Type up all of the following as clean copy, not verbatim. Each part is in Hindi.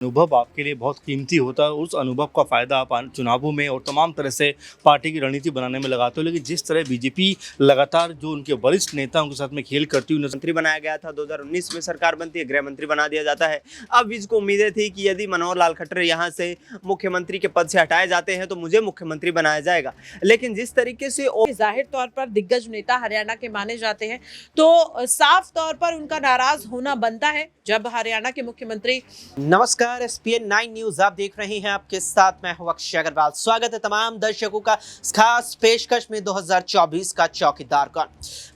अनुभव आपके लिए बहुत कीमती होता है। उस अनुभव का फ़ायदा आप चुनावों में और तमाम तरह से पार्टी की रणनीति बनाने में लगाते हो। लेकिन जिस तरह बीजेपी लगातार जो उनके वरिष्ठ नेता उनके साथ में खेल करती हुई मंत्री बनाया गया था, 2019 में सरकार बनती है, गृह मंत्री बना दिया जाता है। अब इसको उम्मीदें थी कि यदि मनोहर लाल खट्टर यहाँ से मुख्यमंत्री के पद से हटाए जाते हैं तो मुझे मुख्यमंत्री बनाया जाएगा। लेकिन जिस तरीके से जाहिर तौर पर दिग्गज नेता हरियाणा के माने जाते हैं, तो साफ तौर पर उनका नाराज होना बनता है जब हरियाणा के मुख्यमंत्री। नमस्कार, SPN 9 न्यूज आप देख रहे हैं, आपके साथ मैं हूं अक्षय अग्रवाल। स्वागत है तमाम दर्शकों का खास पेशकश में 2024 का चौकीदार कौन।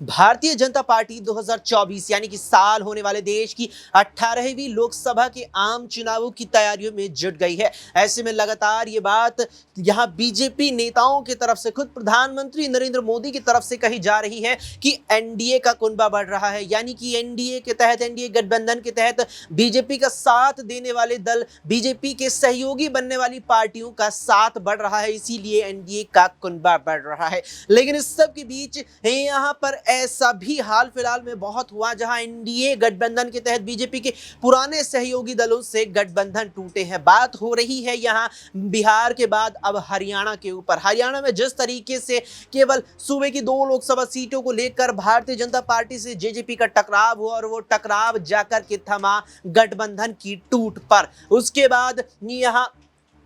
भारतीय जनता पार्टी 2024 यानी कि साल होने वाले देश की 18वीं लोकसभा के आम चुनावों की तैयारियों में जुट गई है। ऐसे में लगातार ये बात यहां बीजेपी नेताओं की तरफ से, खुद प्रधानमंत्री नरेंद्र मोदी की तरफ से कही जा रही है कि एनडीए का कुनबा बढ़ रहा है, यानी कि एनडीए के तहत, एनडीए गठबंधन के तहत बीजेपी का साथ देने वाले दल, बीजेपी के सहयोगी बनने वाली पार्टियों का साथ बढ़ रहा है, इसीलिए एनडीए का कुनबा बढ़ रहा है। लेकिन इस सब के बीच यहां पर ऐसा भी हाल फिलहाल में बहुत हुआ जहां एनडीए गठबंधन के तहत बीजेपी के पुराने सहयोगी दलों से गठबंधन टूटे हैं। बात हो रही है यहां बिहार के बाद अब हरियाणा के ऊपर। हरियाणा में जिस तरीके से केवल सूबे की 2 लोकसभा सीटों को लेकर भारतीय जनता पार्टी से जेजेपी का टकराव हुआ और वो टकराव जाकर के थमा गठबंधन की टूट पर। उसके बाद यहां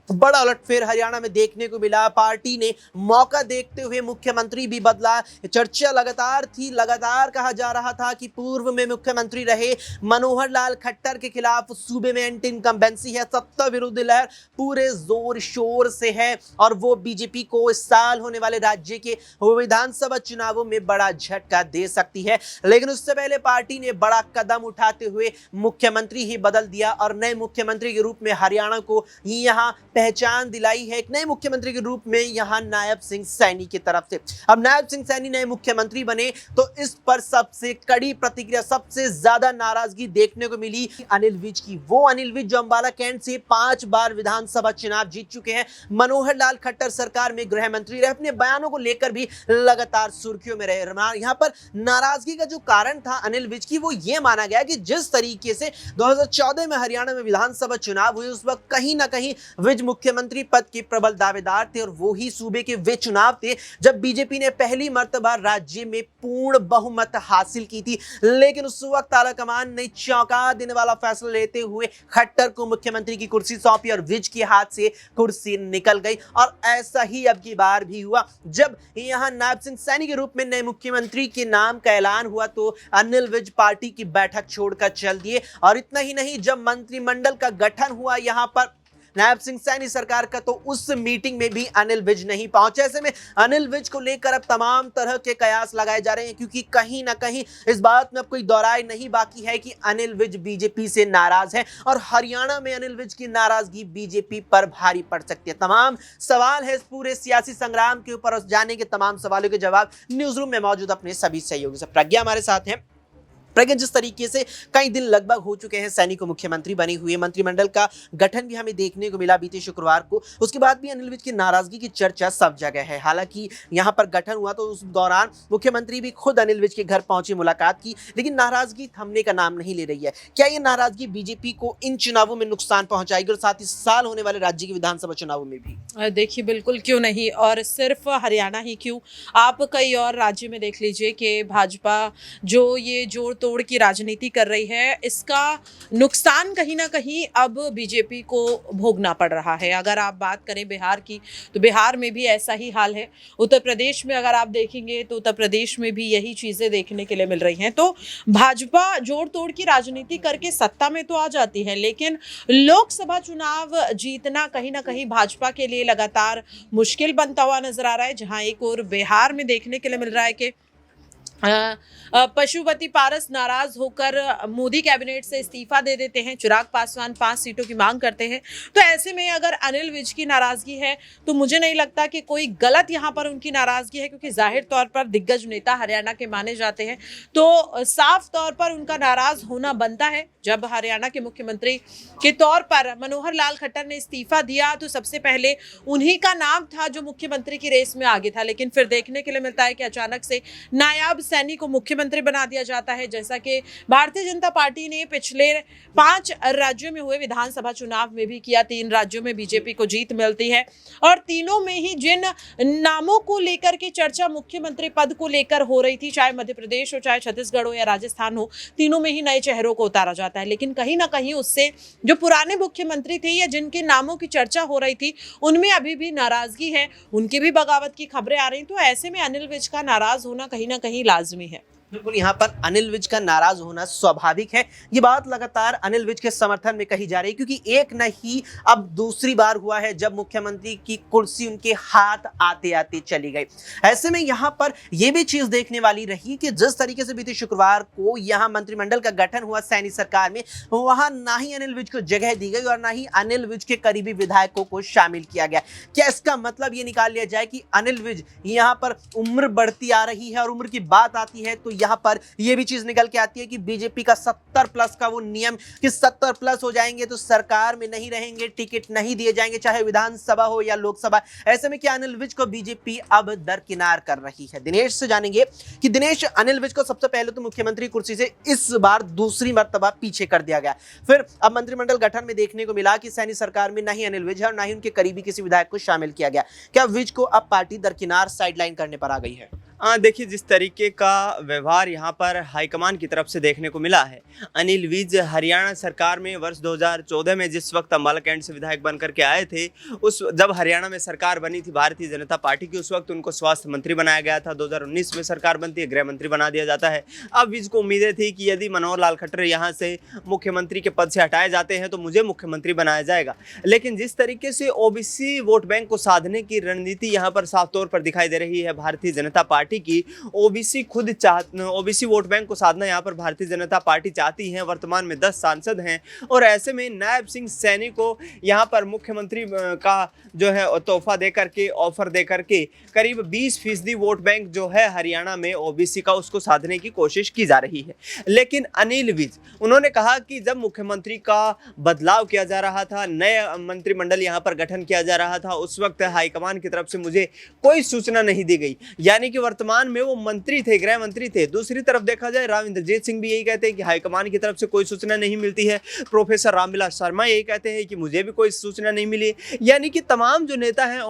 बड़ा उलटफेर हरियाणा में देखने को मिला। पार्टी ने मौका देखते हुए मुख्यमंत्री भी बदला। चर्चा लगातार थी, लगातार कहा जा रहा था कि पूर्व में मुख्यमंत्री रहे मनोहर लाल खट्टर के खिलाफ सूबे में एंटी इनकम्बेंसी है, सत्ता विरोधी लहर पूरे जोर शोर से है और वो बीजेपी को इस साल होने वाले राज्य के विधानसभा चुनावों में बड़ा झटका दे सकती है। लेकिन उससे पहले पार्टी ने बड़ा कदम उठाते हुए मुख्यमंत्री ही बदल दिया और नए मुख्यमंत्री के रूप में हरियाणा को यहां पहचान दिलाई है। एक नए मुख्यमंत्री के रूप में यहां नायब सिंह सैनी की तरफ से। अब नायब सिंह सैनी नए मुख्यमंत्री बने तो इस पर सबसे कड़ी प्रतिक्रिया, सबसे ज्यादा नाराजगी देखने को मिली अनिल विज की। वो अनिल विज जो अंबाला कैंट से 5 बार विधानसभा चुनाव जीत चुके हैं, मनोहर लाल खट्टर सरकार में गृह मंत्री रहे, अपने बयानों को लेकर भी लगातार सुर्खियों में रहे। यहां पर नाराजगी का जो कारण था अनिल विज की, वो ये माना गया कि जिस तरीके से 2014 में हरियाणा में विधानसभा चुनाव हुए, उस वक्त कहीं ना कहीं विज मुख्यमंत्री पद के प्रबल दावेदार थे और वो ही सूबे के वे चुनाव थे जब बीजेपी ने पहली मर्तबा राज्य में पूर्ण बहुमत हासिल की थी। लेकिन उस वक्त आलाकमान ने चौंका देने वाला फैसला लेते हुए खट्टर को मुख्यमंत्री की कुर्सी सौंपी और विज के हाथ से कुर्सी निकल गई। और ऐसा ही अब की बार भी हुआ। जब यहां नायब सिंह सैनी के रूप में नए मुख्यमंत्री के नाम का ऐलान हुआ तो अनिल विज पार्टी की बैठक छोड़कर चल दिए। और इतना ही नहीं, जब मंत्रिमंडल का गठन हुआ यहां पर नायब सिंह सैनी सरकार का, तो उस मीटिंग में भी अनिल विज नहीं पहुंचे। ऐसे में अनिल विज को लेकर अब तमाम तरह के कयास लगाए जा रहे हैं, क्योंकि कहीं ना कहीं इस बात में अब कोई दौराई नहीं बाकी है कि अनिल विज बीजेपी से नाराज है और हरियाणा में अनिल विज की नाराजगी बीजेपी पर भारी पड़ सकती है। तमाम सवाल है इस पूरे सियासी संग्राम के ऊपर, जाने के तमाम सवालों के जवाब न्यूज रूम में मौजूद अपने सभी सहयोगी से। प्रज्ञा हमारे साथ हैं। प्रज्ञा, जिस तरीके से कई दिन लगभग हो चुके हैं सैनी को मुख्यमंत्री बने हुए, मंत्रिमंडल का गठन भी हमें देखने को मिला बीते शुक्रवार को, उसके बाद भी अनिल विज की नाराजगी की चर्चा सब जगह है। हालांकि यहां पर गठन हुआ तो उस दौरान मुख्यमंत्री भी खुद अनिल विज के घर पहुंचे, मुलाकात की, लेकिन नाराजगी थमने का नाम नहीं ले रही है। क्या ये नाराजगी बीजेपी को इन चुनावों में नुकसान पहुंचाएगी और साथ ही साल होने वाले राज्य के विधानसभा चुनावों में भी? देखिए, बिल्कुल क्यों नहीं, और सिर्फ हरियाणा ही क्यों, आप कई और राज्य में देख लीजिए कि भाजपा जो ये जोड़ तोड़ की राजनीति कर रही है, इसका नुकसान कहीं ना कहीं अब बीजेपी को भोगना पड़ रहा है। अगर आप बात करें बिहार की, तो बिहार में भी ऐसा ही हाल है। उत्तर प्रदेश में अगर आप देखेंगे तो उत्तर प्रदेश में भी यही चीजें देखने के लिए मिल रही हैं। तो भाजपा जोड़ तोड़ की राजनीति करके सत्ता में तो आ जाती है, लेकिन लोकसभा चुनाव जीतना कहीं ना कहीं भाजपा के लिए लगातार मुश्किल बनता हुआ नजर आ रहा है। जहां एक और बिहार में देखने के लिए मिल रहा है कि पशुपति पारस नाराज होकर मोदी कैबिनेट से इस्तीफा दे देते हैं, चिराग पासवान 5 सीटों की मांग करते हैं। तो ऐसे में अगर अनिल विज की नाराजगी है तो मुझे नहीं लगता कि कोई गलत यहाँ पर उनकी नाराजगी है, क्योंकि जाहिर तौर पर दिग्गज नेता हरियाणा के माने जाते हैं। तो साफ तौर पर उनका नाराज होना बनता है। जब हरियाणा के मुख्यमंत्री के तौर पर मनोहर लाल खट्टर ने इस्तीफा दिया तो सबसे पहले उन्हीं का नाम था जो मुख्यमंत्री की रेस में आगे था, लेकिन फिर देखने के लिए मिलता है कि अचानक से नायाब सैनी को मुख्यमंत्री बना दिया जाता है, जैसा कि भारतीय जनता पार्टी ने पिछले 5 राज्यों में हुए विधानसभा चुनाव में भी किया। 3 राज्यों में बीजेपी को जीत मिलती है और तीनों में ही जिन नामों को लेकर के चर्चा मुख्यमंत्री पद को लेकर हो रही थी, चाहे मध्य प्रदेश हो, चाहे छत्तीसगढ़ हो या राजस्थान हो, तीनों में ही नए चेहरों को उतारा जाता है। लेकिन कहीं ना कहीं उससे जो पुराने मुख्यमंत्री थे या जिनके नामों की चर्चा हो रही थी, उनमें अभी भी नाराजगी है, उनकी भी बगावत की खबरें आ रही। तो ऐसे में अनिल विज का नाराज होना कहीं ना कहीं लाजमी है। बिल्कुल, यहाँ पर अनिल विज का नाराज होना स्वाभाविक है। ये बात लगातार अनिल विज के समर्थन में कही जा रही है, क्योंकि एक नहीं अब दूसरी बार हुआ है जब मुख्यमंत्री की कुर्सी उनके हाथ आते आते चली गई। ऐसे में यहाँ पर यह भी चीज देखने वाली रही कि जिस तरीके से बीते शुक्रवार को यहाँ मंत्रिमंडल का गठन हुआ सैनी सरकार में, वहां ना ही अनिल विज को जगह दी गई और ना ही अनिल विज के करीबी विधायकों को शामिल किया गया। क्या इसका मतलब ये निकाल लिया जाए कि अनिल विज यहाँ पर उम्र बढ़ती आ रही है और उम्र की बात आती है तो यहां पर यह भी चीज निकल के आती है कि बीजेपी का 70 प्लस का वो नियम कि 70 प्लस हो जाएंगे तो सरकार में नहीं रहेंगे, टिकट नहीं दिए जाएंगे, चाहे विधानसभा हो या लोकसभा। ऐसे में क्या अनिल विज को बीजेपी अब दरकिनार कर रही है? दिनेश से जानेंगे कि दिनेश, अनिल विज को सबसे पहले तो मुख्यमंत्री कुर्सी से इस बार दूसरी मर्तबा पीछे कर दिया गया, फिर अब मंत्रिमंडल गठन में देखने को मिला कि सैनी सरकार में ना ही अनिल विज है और ना ही उनके करीबी किसी विधायक को शामिल किया गया। क्या विज को अब पार्टी दरकिनार साइडलाइन करने पर आ गई है? देखिए, जिस तरीके का व्यवहार यहाँ पर हाईकमान की तरफ से देखने को मिला है, अनिल विज हरियाणा सरकार में वर्ष 2014 में जिस वक्त अम्बाला कैंट से विधायक बनकर के आए थे, उस जब हरियाणा में सरकार बनी थी भारतीय जनता पार्टी की, उस वक्त उनको स्वास्थ्य मंत्री बनाया गया था। 2019 में सरकार बनती है, गृह मंत्री बना दिया जाता है। अब विज को उम्मीदें थी कि यदि मनोहर लाल खट्टर यहाँ से मुख्यमंत्री के पद से हटाए जाते हैं तो मुझे मुख्यमंत्री बनाया जाएगा। लेकिन जिस तरीके से ओबीसी वोट बैंक को साधने की रणनीति यहाँ पर साफ तौर पर दिखाई दे रही है भारतीय जनता पार्टी की, ओबीसी वोट बैंक को साधना यहाँ पर भारतीय जनता पार्टी चाहती है। वर्तमान में 10 सांसद हैं और ऐसे में नायब सिंह सैनी को यहाँ पर मुख्यमंत्री का जो है तोहफा देकर के, ऑफर देकर के करीब 20% वोट बैंक जो है हरियाणा में ओबीसी का, उसको साधने की कोशिश की जा रही है। लेकिन अनिल विज, उन्होंने कहा कि जब मुख्यमंत्री का बदलाव किया जा रहा था, नए मंत्रिमंडल यहाँ पर गठन किया जा रहा था, उस वक्त हाईकमान की तरफ से मुझे कोई सूचना नहीं दी गई। यानी कि वर्तमान में वो मंत्री थे, गृह मंत्री थे। दूसरी तरफ देखा जाए, राव इंद्रजीत सिंह भी यही कहते हैं कि हाईकमान की तरफ से कोई सूचना नहीं मिलती है। प्रोफेसर रामविलास शर्मा यही कहते हैं कि मुझे भी कोई सूचना नहीं मिली। यानी कि तमाम जो नेता हैं,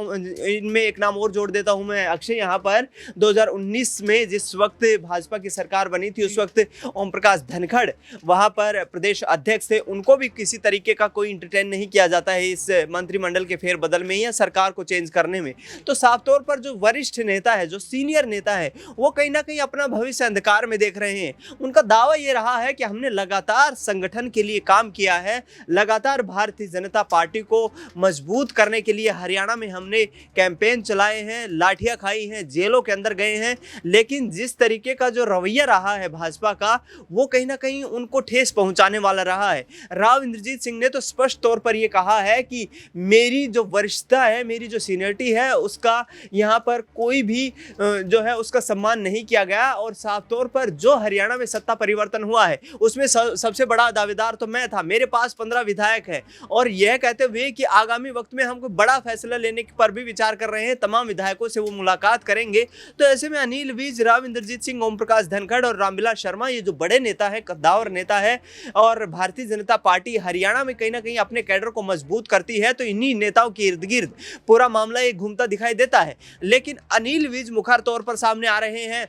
इनमें एक नाम और जोड़ देता हूं मैं, अक्षय, यहाँ पर 2019 में जिस वक्त भाजपा की सरकार बनी थी, उस वक्त ओम प्रकाश धनखड़ वहां पर प्रदेश अध्यक्ष थे। उनको भी किसी तरीके का कोई इंटरटेन नहीं किया जाता है इस मंत्रिमंडल के फेरबदल में या सरकार को चेंज करने में। तो साफ तौर पर जो वरिष्ठ नेता है, जो सीनियर नेता है, वो कहीं ना कहीं अपना भविष्य अंधकार में देख रहे हैं। उनका दावा ये रहा है कि हमने लगातार संगठन के लिए काम किया है, लगातार भारतीय जनता पार्टी को मजबूत करने के लिए हरियाणा में हमने कैंपेन चलाए हैं, लाठियां खाई हैं, जेलों के अंदर गए हैं। लेकिन जिस तरीके का जो रवैया रहा है भाजपा का, वो कहीं ना कहीं उनको ठेस पहुंचाने वाला रहा है। राव इंद्रजीत सिंह ने तो स्पष्ट तौर पर यह कहा है कि मेरी जो वरिष्ठता है, मेरी जो सीनियरिटी है, उसका यहाँ पर कोई भी जो है उसका सम्मान नहीं किया गया। और साफ तौर पर जो हरियाणा में सत्ता परिवर्तन हुआ है, उसमें सबसे बड़ा दावेदार तो मैं था। मेरे पास 15 विधायक हैं और यह कहते हुए कि आगामी वक्त में हम कोई बड़ा फैसला लेने पर भी विचार कर रहे हैं, तमाम विधायकों से वो मुलाकात करेंगे। तो ऐसे में अनिल विज, राव इंद्रजीत सिंह, ओम प्रकाश धनखड़ और रामविलास शर्मा, ये जो बड़े नेता है, कद्दावर नेता है, और भारतीय जनता पार्टी हरियाणा में कहीं ना कहीं अपने कैडर को मजबूत करती है, तो इन्हीं नेताओं के इर्द गिर्द पूरा मामला एक घूमता दिखाई देता है। लेकिन अनिल विज मुखर तौर पर सामने आ रहे हैं,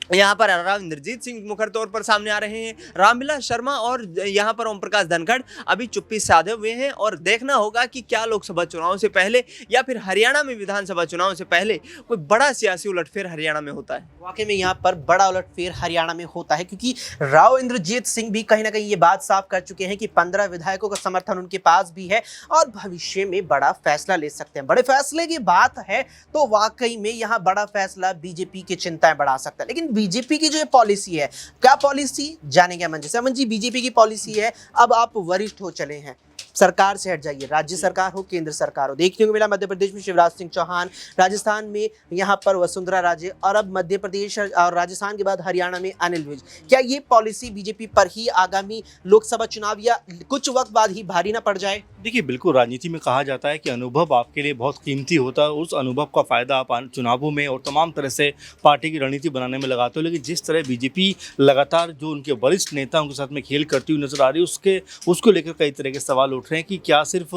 यहाँ पर राव इंद्रजीत सिंह मुखर तौर पर सामने आ रहे हैं, रामविलास शर्मा और यहाँ पर ओम प्रकाश धनखड़ अभी चुप्पी साधे हुए हैं। और देखना होगा कि क्या लोकसभा चुनाव से पहले या फिर हरियाणा में विधानसभा चुनाव से पहले कोई बड़ा सियासी उलटफेर हरियाणा में होता है। वाकई में यहाँ पर बड़ा उलटफेर हरियाणा में होता है, क्योंकि राव इंद्रजीत सिंह भी कहीं ना कहीं ये बात साफ कर चुके हैं कि 15 विधायकों का समर्थन उनके पास भी है और भविष्य में बड़ा फैसला ले सकते हैं। बड़े फैसले की बात है तो वाकई में यहाँ बड़ा फैसला बीजेपी की चिंताएं बढ़ा सकता है। लेकिन बीजेपी की जो पॉलिसी है, क्या पॉलिसी जानेंगे अमन जी से। अमन जी, बीजेपी की पॉलिसी है, अब आप वरिष्ठ हो चले हैं, सरकार से हट जाइए, राज्य सरकार हो, केंद्र सरकार हो। देखने को मिला मध्य प्रदेश में शिवराज सिंह चौहान, राजस्थान में यहाँ पर वसुंधरा राजे, और अब मध्य प्रदेश और राजस्थान के बाद हरियाणा में अनिल विज। क्या ये पॉलिसी बीजेपी पर ही आगामी लोकसभा चुनाव या कुछ वक्त बाद ही भारी ना पड़ जाए? देखिए, बिल्कुल राजनीति में कहा जाता है कि अनुभव आपके लिए बहुत कीमती होता है। उस अनुभव का फ़ायदा आप चुनावों में और तमाम तरह से पार्टी की रणनीति बनाने में लगाते हो। लेकिन जिस तरह बीजेपी लगातार जो उनके वरिष्ठ नेता उनके साथ में खेल करती हुई नजर आ रही है, उसको लेकर कई तरह के सवाल उठ रहे हैं कि क्या सिर्फ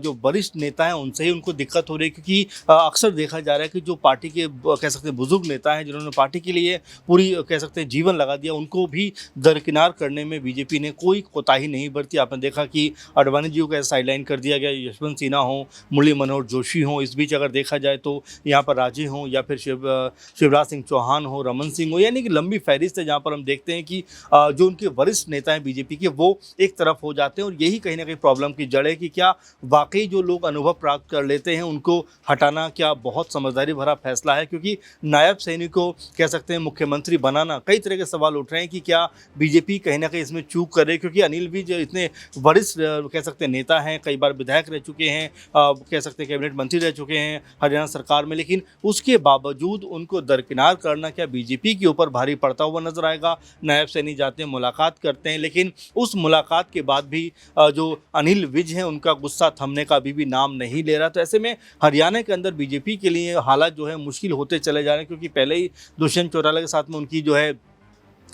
जो वरिष्ठ नेता हैं उनसे ही उनको दिक्कत हो रही है। क्योंकि अक्सर देखा जा रहा है कि जो पार्टी के कह सकते हैं बुजुर्ग नेता हैं, जिन्होंने पार्टी के लिए पूरी कह सकते हैं जीवन लगा दिया, उनको भी दरकिनार करने में बीजेपी ने कोई कोताही नहीं बरती। आपने देखा कि अडवाणी जी को कैसे साइडलाइन कर दिया गया, यशवंत सिन्हा हो, मुरली मनोहर जोशी हों। इस बीच अगर देखा जाए तो यहाँ पर राजे हों या फिर शिवराज सिंह चौहान हो, रमन सिंह हो, यानी कि लंबी फहरिस्त है जहाँ पर हम देखते हैं कि जो उनके वरिष्ठ नेता हैं बीजेपी के, वो एक तरफ हो जाते हैं। और यही कहीं ना कहीं प्रॉब्लम की जड़ है कि क्या वाकई जो लोग अनुभव प्राप्त कर लेते हैं उनको हटाना क्या बहुत समझदारी भरा फैसला है? क्योंकि नायब सैनिक को कह सकते हैं मुख्यमंत्री बनाना, कई तरह के सवाल उठ रहे हैं कि क्या बीजेपी कहीं ना कहीं इसमें चूक कर रही है। क्योंकि अनिल विज इतने वरिष्ठ कह सकते हैं नेता हैं, कई बार विधायक रह चुके हैं, कह सकते हैं कैबिनेट मंत्री रह चुके हैं हरियाणा सरकार में, लेकिन उसके बावजूद उनको दरकिनार करना क्या बीजेपी के ऊपर भारी पड़ता हुआ नजर आएगा? नायब सैनिक जाते हैं, मुलाकात करते हैं, लेकिन उस मुलाकात के बाद भी जो अनिल विज हैं उनका गुस्सा थमने का अभी भी नाम नहीं ले रहा। तो ऐसे में हरियाणा के अंदर बीजेपी के लिए हालात जो है मुश्किल होते चले जा रहे हैं। क्योंकि पहले ही दुष्यंत चौटाला के साथ में उनकी जो है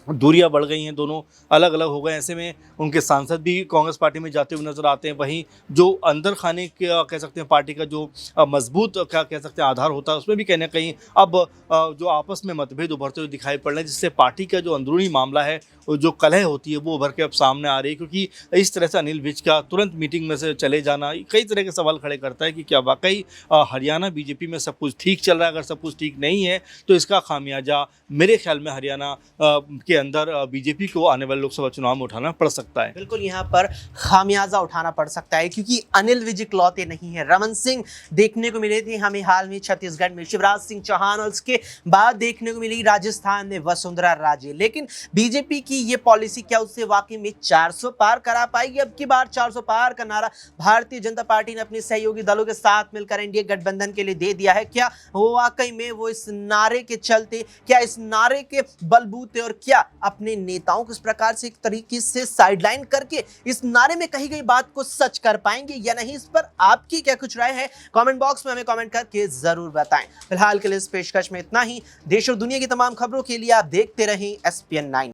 दूरियां बढ़ गई हैं, दोनों अलग अलग हो गए। ऐसे में उनके सांसद भी कांग्रेस पार्टी में जाते हुए नजर आते हैं। वहीं जो अंदर खाने का कह सकते हैं पार्टी का जो मजबूत क्या कह सकते हैं आधार होता है, उसमें भी कहीं ना कहीं अब जो आपस में मतभेद उभरते हुए दिखाई पड़ रहे हैं, जिससे पार्टी का जो अंदरूनी मामला है, जो कलह होती है, वो उभर के अब सामने आ रही है। क्योंकि इस तरह से अनिल विज का तुरंत मीटिंग में से चले जाना कई तरह के सवाल खड़े करता है कि क्या वाकई हरियाणा बीजेपी में सब कुछ ठीक चल रहा है? अगर सब कुछ ठीक नहीं है तो इसका खामियाजा मेरे ख्याल में हरियाणा के अंदर बीजेपी को आने वाले लोकसभा चुनाव में उठाना पड़ सकता है। बिल्कुल, यहाँ पर खामियाजा उठाना पड़ सकता है, क्योंकि अनिल विज इकलौते नहीं है। रमन सिंह देखने को मिले थे हमें हाल में छत्तीसगढ़ में, शिवराज सिंह चौहान, और उसके बाद देखने को मिली राजस्थान में वसुंधरा राजे। लेकिन बीजेपी की ये पॉलिसी क्या उससे वाकई में 400 पार करा पाएगी? अब की बार 400 पार का नारा भारतीय जनता पार्टी ने अपने सहयोगी दलों के साथ मिलकर एनडीए गठबंधन के लिए दे दिया है। क्या वो वाकई में वो इस नारे के चलते, क्या इस नारे के बलबूते और क्या अपने नेताओं को इस प्रकार से एक तरीके से साइडलाइन करके इस नारे में कही गई बात को सच कर पाएंगे या नहीं? इस पर आपकी क्या कुछ राय है? कमेंट बॉक्स में हमें कमेंट करके जरूर बताएं। फिलहाल के लिए इस पेशकश में इतना ही। देश और दुनिया की तमाम खबरों के लिए आप देखते रहें SPN9।